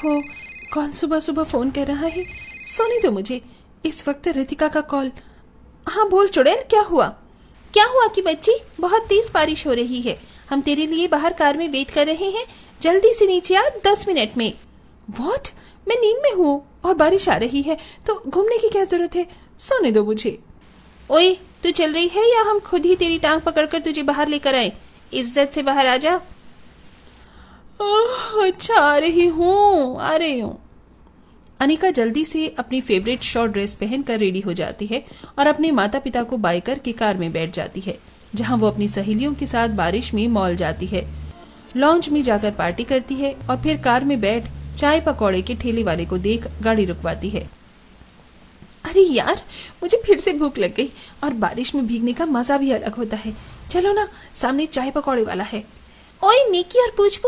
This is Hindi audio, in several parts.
ओहो, कौन सुबह सुबह फोन कर रहा है? सुनी तो मुझे इस वक्त रितिका का कॉल। हाँ बोल चुड़ैल, क्या हुआ? क्या हुआ कि बच्ची, बहुत तेज बारिश हो रही है, हम तेरे लिए बाहर कार में वेट कर रहे हैं, जल्दी से नीचे आ 10 मिनट में। व्हाट? मैं नींद में हूँ और बारिश आ रही है तो घूमने की क्या जरूरत है? सोने दो मुझे। ओए, तू चल रही है या हम खुद ही तेरी टांग पकड़कर तुझे बाहर लेकर आए? इज्जत से बाहर आ जा। अच्छा, आ रही हूँ। अनिका जल्दी से अपनी फेवरेट शॉर्ट ड्रेस पहनकर रेडी हो जाती है और अपने माता पिता को बाय करके कार में बैठ जाती है, जहां वो अपनी सहेलियों के साथ बारिश में मॉल जाती है, लॉन्च में जाकर पार्टी करती है और फिर कार में बैठ चाय पकौड़े के ठेले वाले को देख गाड़ी रुकवाती है। अरे यार, मुझे फिर से भूख लग गई और बारिश में भीगने का मजा भी अलग होता है। चलो ना, सामने चाय पकौड़े वाला है। ओए निकी और पूछ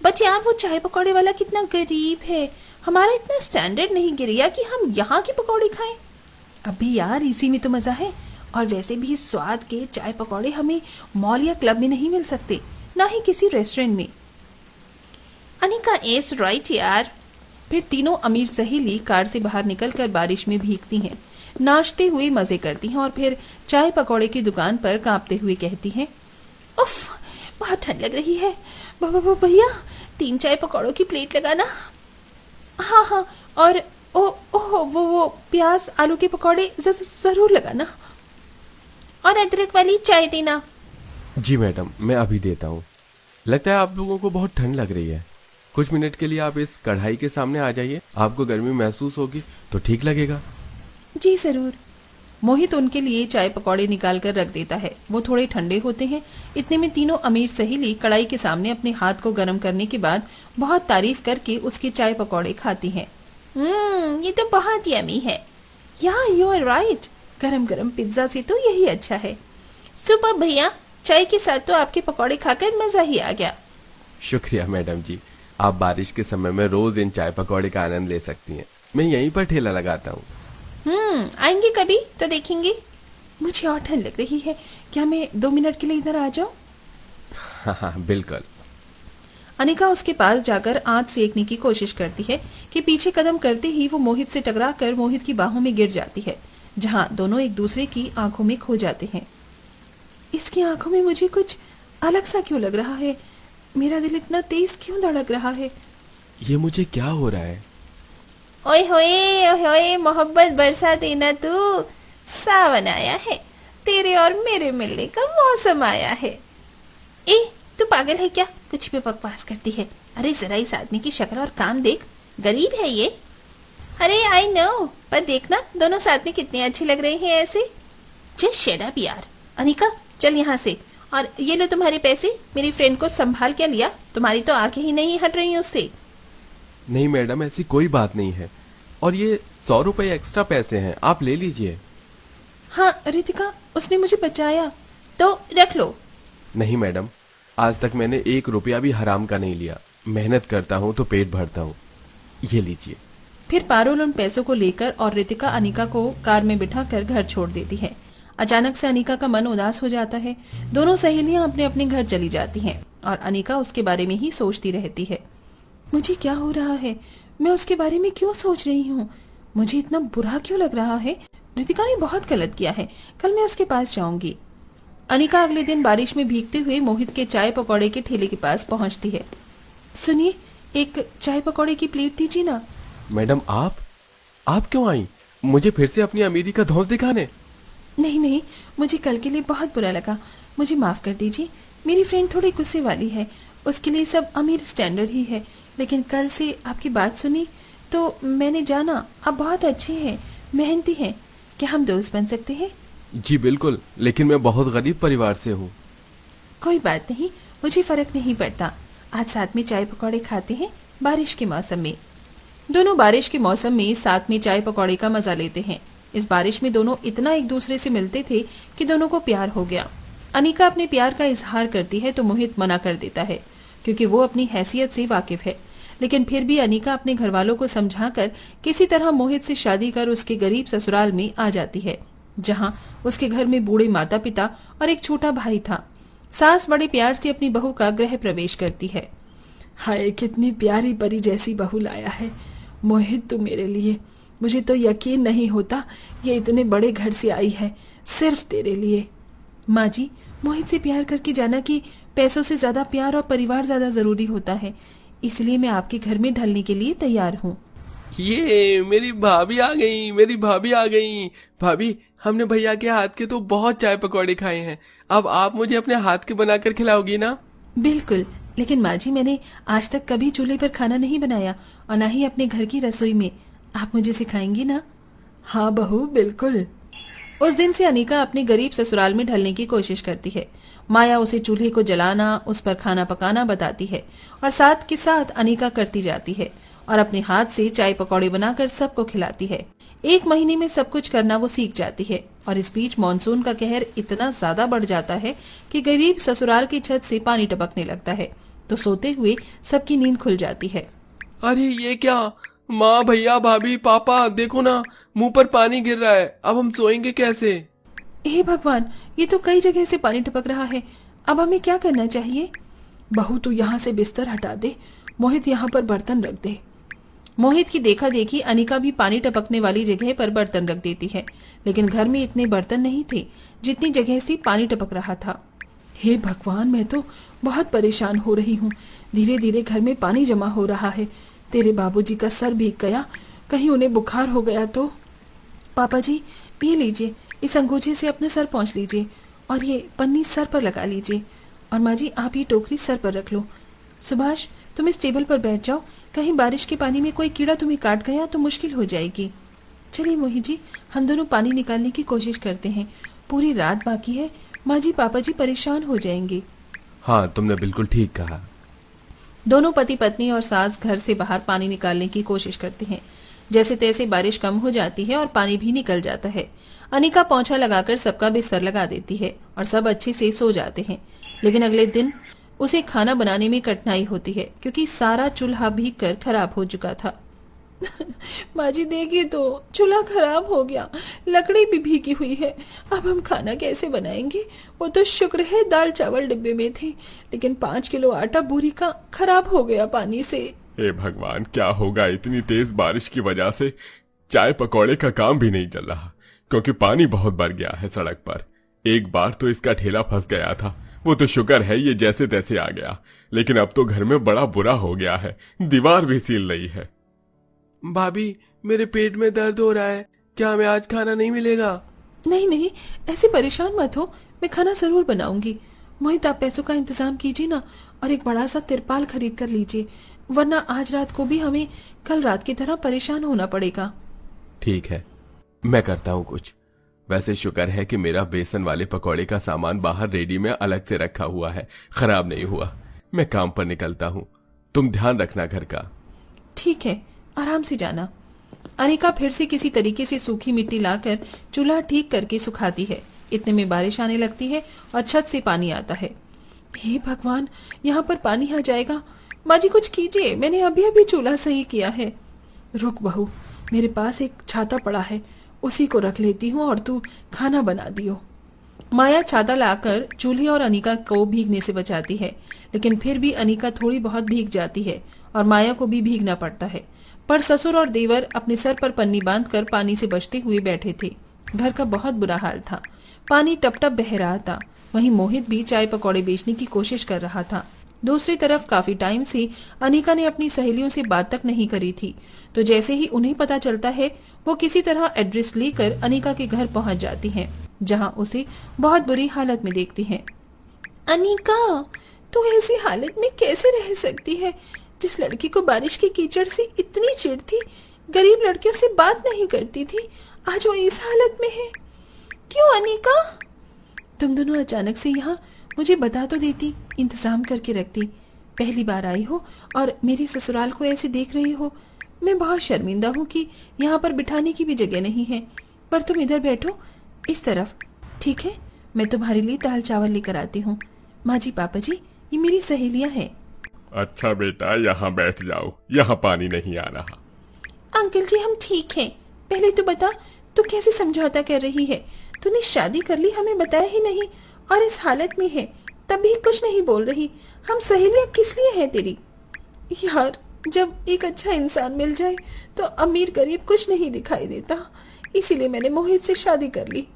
बच यार, वो चाय पकौड़े वाला कितना गरीब है, हमारा इतना स्टैंडर्ड नहीं गिरिया कि हम यहाँ के पकौड़े खाएं। अभी यार, इसी में तो मजा है, और वैसे भी इस स्वाद के चाय पकौड़े हमें मॉल या क्लब में नहीं मिल सकते, ना ही किसी रेस्टोरेंट में। अनिका इज राइट यार। फिर तीनों अमीर सहेली कार से बाहर निकलकर बारिश में भीगती हैं, नाचते हुए मजे करती हैं और फिर चाय पकौड़े की दुकान पर कांपते हुए कहती हैं, उफ, बहुत ठंड लग रही है, भैया 3 चाय पकौड़ों की प्लेट लगाना। हाँ, और वो प्याज आलू के पकौड़े जरूर लगाना, और अदरक वाली चाय देना। जी मैडम, मैं अभी देता हूँ। लगता है आप लोगों को बहुत ठंड लग रही है, कुछ मिनट के लिए आप इस कढ़ाई के सामने आ जाइए, आपको गर्मी महसूस होगी तो ठीक लगेगा। जी जरूर। मोहित उनके लिए चाय पकौड़े निकाल कर रख देता है। वो थोड़े ठंडे होते हैं। इतने में तीनों अमीर सहेली कढ़ाई के सामने अपने हाथ को गर्म करने के बाद बहुत तारीफ करके उसके चाय पकौड़े खाती हैं। ये तो बहुत यमी है। यहाँ यू आर राइट, गरम गरम पिज्जा से तो यही अच्छा है। सुपर भैया, चाय के साथ तो आपके पकौड़े खाकर मजा ही आ गया। शुक्रिया मैडम जी, आप बारिश के समय में रोज इन चाय पकौड़े का आनंद ले सकती हैं। मैं यहीं पर ठेला लगाता हूँ। आएंगे कभी तो देखेंगे। मुझे और ठंड लग रही है, क्या मैं 2 मिनट के लिए इधर आ जाऊं? हाँ, बिल्कुल। अनिका उसके पास जाकर आंच सेकने की कोशिश करती है कि पीछे कदम करते ही वो मोहित से टकराकर मोहित की बाहों में गिर जाती है, जहां दोनों एक दूसरे की आंखों में खो जाते हैं। इसकी आंखों में मुझे कुछ अलग सा क्यों लग रहा है? मेरा दिल इतना तेज क्यों धड़क रहा है? ये मुझे क्या हो रहा है? ओए होए, मोहब्बत बरसा देना तू, सावन आया है, तेरे और मेरे मिलने का मौसम आया है। ए, तू पागल है क्या? कुछ भी बकवास करती है। अरे जरा इस आदमी की शक्ल और काम देख, गरीब है ये। अरे आई नो, पर देखना दोनों साथ में कितने अच्छे लग रहे हैं ऐसे। जस्ट शट अप यार। अनिका, चल यहाँ से, और ये लो तुम्हारे पैसे। मेरी फ्रेंड को संभाल क्या लिया, तुम्हारी तो आंखें ही नहीं हट रही उससे। नहीं मैडम, ऐसी कोई बात नहीं है, और ये 100 रुपए एक्स्ट्रा पैसे हैं, आप ले लीजिए। हाँ रितिका, उसने मुझे बचाया, तो रख लो। नहीं मैडम, आज तक मैंने 1 रुपया भी हराम का नहीं लिया, मेहनत करता हूँ तो पेट भरता हूँ, ये लीजिए। फिर पारुल उन पैसों को लेकर और रितिका अनिका को कार में बिठाकर घर छोड़ देती है। अचानक से अनिका का मन उदास हो जाता है। दोनों सहेलियां अपने अपने घर चली जाती हैं और अनिका उसके बारे में ही सोचती रहती है। मुझे क्या हो रहा है? मैं उसके बारे में क्यों सोच रही हूँ? मुझे इतना बुरा क्यों लग रहा है? रितिका ने बहुत गलत किया है, कल मैं उसके पास जाऊंगी। अनिका अगले दिन बारिश में भीगते हुए मोहित के चाय पकौड़े के ठेले के पास पहुंचती है। सुनिए, एक चाय पकौड़े की प्लेट दीजिए ना। मैडम, आप क्यों आई? मुझे फिर से अपनी अमीरी का धौंस दिखाने? नहीं, मुझे कल के लिए बहुत बुरा लगा, मुझे माफ कर दीजिए। मेरी फ्रेंड थोड़ी गुस्से वाली है, उसके लिए सब अमीर स्टैंडर्ड ही है, लेकिन कल से आपकी बात सुनी तो मैंने जाना आप बहुत अच्छे हैं, मेहनती हैं। क्या हम दोस्त बन सकते हैं? जी बिल्कुल, लेकिन मैं बहुत गरीब परिवार से हूँ। कोई बात नहीं, मुझे फर्क नहीं पड़ता। आज साथ में चाय पकौड़े खाते हैं बारिश के मौसम में। दोनों बारिश के मौसम में साथ में चाय पकौड़े का मजा लेते हैं। इस बारिश में दोनों इतना एक दूसरे से मिलते थे कि दोनों को प्यार हो गया। अनिका अपने प्यार का इजहार करती है तो मोहित मना कर देता है, क्योंकि वो अपनी हैसियत से वाकिफ है। लेकिन फिर भी अनिका अपने घर वालों को समझाकर किसी तरह मोहित से शादी कर उसके गरीब ससुराल में आ जाती है, जहां उसके घर में बूढ़े माता पिता और एक छोटा भाई था। सास बड़े प्यार से अपनी बहू का गृह प्रवेश करती है। हाय, कितनी प्यारी परी जैसी बहू लाया है मोहित तू मेरे लिए। मुझे तो यकीन नहीं होता ये इतने बड़े घर से आई है, सिर्फ तेरे लिए। माँ जी, मोहित से प्यार करके जाना कि पैसों से ज्यादा प्यार और परिवार ज्यादा जरूरी होता है, इसलिए मैं आपके घर में ढलने के लिए तैयार हूँ। ये मेरी भाभी आ गई, मेरी भाभी आ गई। भाभी, हमने भैया के हाथ के तो बहुत चाय पकौड़े खाए हैं, अब आप मुझे अपने हाथ के बनाकर खिलाओगी ना? बिल्कुल, लेकिन माँ जी मैंने आज तक कभी चूल्हे पर खाना नहीं बनाया और ना ही अपने घर की रसोई में। आप मुझे सिखाएंगी ना? हाँ बहू, बिल्कुल। उस दिन से अनिका अपने गरीब ससुराल में ढलने की कोशिश करती है। माया उसे चूल्हे को जलाना, उस पर खाना पकाना बताती है और साथ के साथ अनिका करती जाती है और अपने हाथ से चाय पकौड़े बनाकर सबको खिलाती है। 1 महीने में सब कुछ करना वो सीख जाती है और इस बीच मानसून का कहर इतना ज्यादा बढ़ जाता है कि गरीब ससुराल की छत से पानी टपकने लगता है, तो सोते हुए सबकी नींद खुल जाती है। अरे ये क्या? माँ, भैया, भाभी, पापा, देखो ना, मुंह पर पानी गिर रहा है, अब हम सोएंगे कैसे? हे भगवान, ये तो कई जगह से पानी टपक रहा है, अब हमें क्या करना चाहिए? बहू तू यहाँ से बिस्तर हटा दे, मोहित यहाँ पर बर्तन रख दे। मोहित की देखा देखी अनिका भी पानी टपकने वाली जगह पर बर्तन रख देती है, लेकिन घर में इतने बर्तन नहीं थे जितनी जगह से पानी टपक रहा था। हे भगवान, मैं तो बहुत परेशान हो रही हूँ, धीरे धीरे घर में पानी जमा हो रहा है। तेरे बाबूजी का सर भीग गया, कहीं उन्हें बुखार हो गया तो? पापा जी, ये लीजिए, इस अंगूठे से अपना सर पोंछ लीजिए और ये पन्नी सर पर लगा लीजिए। और माँ जी, आप ये टोकरी सर पर रख लो। सुभाष, तुम इस टेबल पर बैठ जाओ, कहीं बारिश के पानी में कोई कीड़ा तुम्हें काट गया तो मुश्किल हो जाएगी। चलिए मोहित जी, हम दोनों पानी निकालने की कोशिश करते हैं, पूरी रात बाकी है, माँ जी पापा जी परेशान हो जाएंगे। हाँ, तुमने बिल्कुल ठीक कहा। दोनों पति पत्नी और सास घर से बाहर पानी निकालने की कोशिश करते हैं। जैसे तैसे बारिश कम हो जाती है और पानी भी निकल जाता है। अनिका पोंछा लगाकर सबका बिस्तर लगा देती है और सब अच्छे से सो जाते हैं। लेकिन अगले दिन उसे खाना बनाने में कठिनाई होती है क्योंकि सारा चूल्हा भीग कर खराब हो चुका था। माँ जी देखिए तो, चूल्हा खराब हो गया, लकड़ी भी भीगी हुई है, अब हम खाना कैसे बनाएंगे? वो तो शुक्र है दाल चावल डिब्बे में थे, लेकिन 5 किलो आटा बूरी का खराब हो गया पानी से। हे भगवान, क्या होगा? इतनी तेज बारिश की वजह से चाय पकौड़े का काम भी नहीं चल रहा क्योंकि पानी बहुत भर गया है सड़क पर। एक बार तो इसका ठेला फंस गया था, वो तो शुक्र है ये जैसे तैसे आ गया, लेकिन अब तो घर में बड़ा बुरा हो गया है, दीवार भी सील रही है। भाभी, मेरे पेट में दर्द हो रहा है, क्या हमें आज खाना नहीं मिलेगा? नहीं नहीं, ऐसे परेशान मत हो, मैं खाना जरूर बनाऊंगी। मोहित, आप पैसों का इंतजाम कीजिए ना और एक बड़ा सा तिरपाल खरीद कर लीजिए, वरना आज रात को भी हमें कल रात की तरह परेशान होना पड़ेगा। ठीक है, मैं करता हूँ कुछ। वैसे शुक्र है कि मेरा बेसन वाले पकौड़े का सामान बाहर रेडी में अलग से रखा हुआ है, खराब नहीं हुआ। मैं काम पर निकलता हूँ, तुम ध्यान रखना घर का। ठीक है, आराम से जाना। अनिका फिर से किसी तरीके से सूखी मिट्टी लाकर चूल्हा ठीक करके सुखाती है। इतने में बारिश आने लगती है और छत से पानी आता है। हे भगवान, यहाँ पर पानी आ जाएगा। माँ जी कुछ कीजिए, मैंने अभी अभी चूल्हा सही किया है। रुक बहू, मेरे पास एक छाता पड़ा है, उसी को रख लेती हूँ और तू खाना बना दियो। माया छाता लाकर चूल्हे और अनिका को भीगने से बचाती है, लेकिन फिर भी अनिका थोड़ी बहुत भीग जाती है और माया को भी भीगना पड़ता है। पर ससुर और देवर अपने सर पर पन्नी बांधकर पानी से बचते हुए बैठे थे। घर का बहुत बुरा हाल था, पानी टप टप बह रहा था। वहीं मोहित भी चाय पकौड़े बेचने की कोशिश कर रहा था। दूसरी तरफ काफी टाइम से अनिका ने अपनी सहेलियों से बात तक नहीं करी थी, तो जैसे ही उन्हें पता चलता है वो किसी तरह एड्रेस लेकर अनिका के घर पहुंच जाती हैं, जहां उसे बहुत बुरी हालत में देखती हैं। अनिका, तू ऐसी हालत में कैसे रह सकती है? जिस लड़की को बारिश की कीचड़ से इतनी चिढ़ थी, गरीब लड़कियों से बात नहीं करती थी, आज वो इस हालत में है। क्यों अनिका? तुम दोनों अचानक से यहाँ, मुझे बता तो देती, इंतजाम करके रखती। पहली बार आई हो और मेरी ससुराल को ऐसे देख रही हो। मैं बहुत शर्मिंदा हूँ कि यहाँ पर बिठाने की भी जगह नहीं है, पर तुम इधर बैठो, इस तरफ। ठीक है, मैं तुम्हारे लिए दाल चावल लेकर आती हूँ। माँ जी पापा जी, ये मेरी सहेलियाँ हैं। अच्छा बेटा, यहाँ बैठ जाओ, यहाँ पानी नहीं आ रहा। अंकल जी हम ठीक हैं, पहले तो बता तू कैसे समझौता कर रही है? तूने शादी कर ली, हमें बताया ही नहीं, और इस हालत में है तब भी कुछ नहीं बोल रही। हम सहेलियां किस लिए हैं तेरी? यार, जब एक अच्छा इंसान मिल जाए तो अमीर गरीब कुछ नहीं दिखाई देता। इसीलिए मैंने मोहित से शादी कर ली।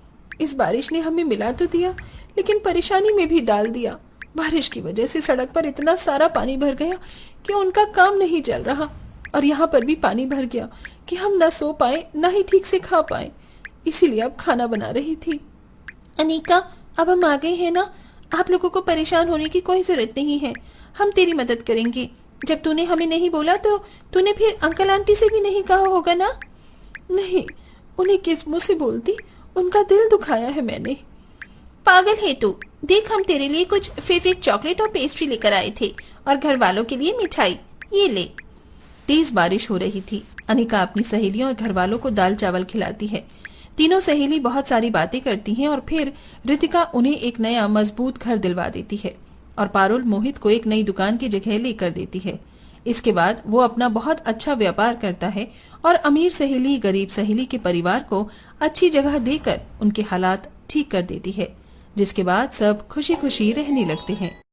इस बारिश ने हमें मिला तो दिया, लेकिन परेशानी में भी डाल दिया। बारिश की वजह से सड़क पर इतना सारा पानी भर गया कि उनका काम नहीं चल रहा, और यहाँ पर भी पानी भर गया कि हम न सो पाए न ही ठीक से खा पाए। इसीलिए अब खाना बना रही थी। अनीका, अब हम आ गए हैं ना, आप लोगों को परेशान होने की कोई जरूरत नहीं है। हम तेरी मदद करेंगे। जब तूने हमें नहीं बोला तो तूने फिर अंकल आंटी से भी नहीं कहा होगा ना? नहीं, उन्हें किस मुंह से बोलती, उनका दिल दुखाया है मैंने। पागल है तू। देख, हम तेरे लिए कुछ फेवरेट चॉकलेट और पेस्ट्री लेकर आए थे, और घर वालों के लिए मिठाई। ये ले। तेज बारिश हो रही थी। अनिका अपनी सहेलियों और घर वालों को दाल चावल खिलाती है। तीनों सहेली बहुत सारी बातें करती हैं, और फिर रितिका उन्हें एक नया मजबूत घर दिलवा देती है, और पारुल मोहित को एक नई दुकान की जगह लेकर देती है। इसके बाद वो अपना बहुत अच्छा व्यापार करता है, और अमीर सहेली गरीब सहेली के परिवार को अच्छी जगह देकर उनके हालात ठीक कर देती है, जिसके बाद सब खुशी खुशी रहने लगते हैं।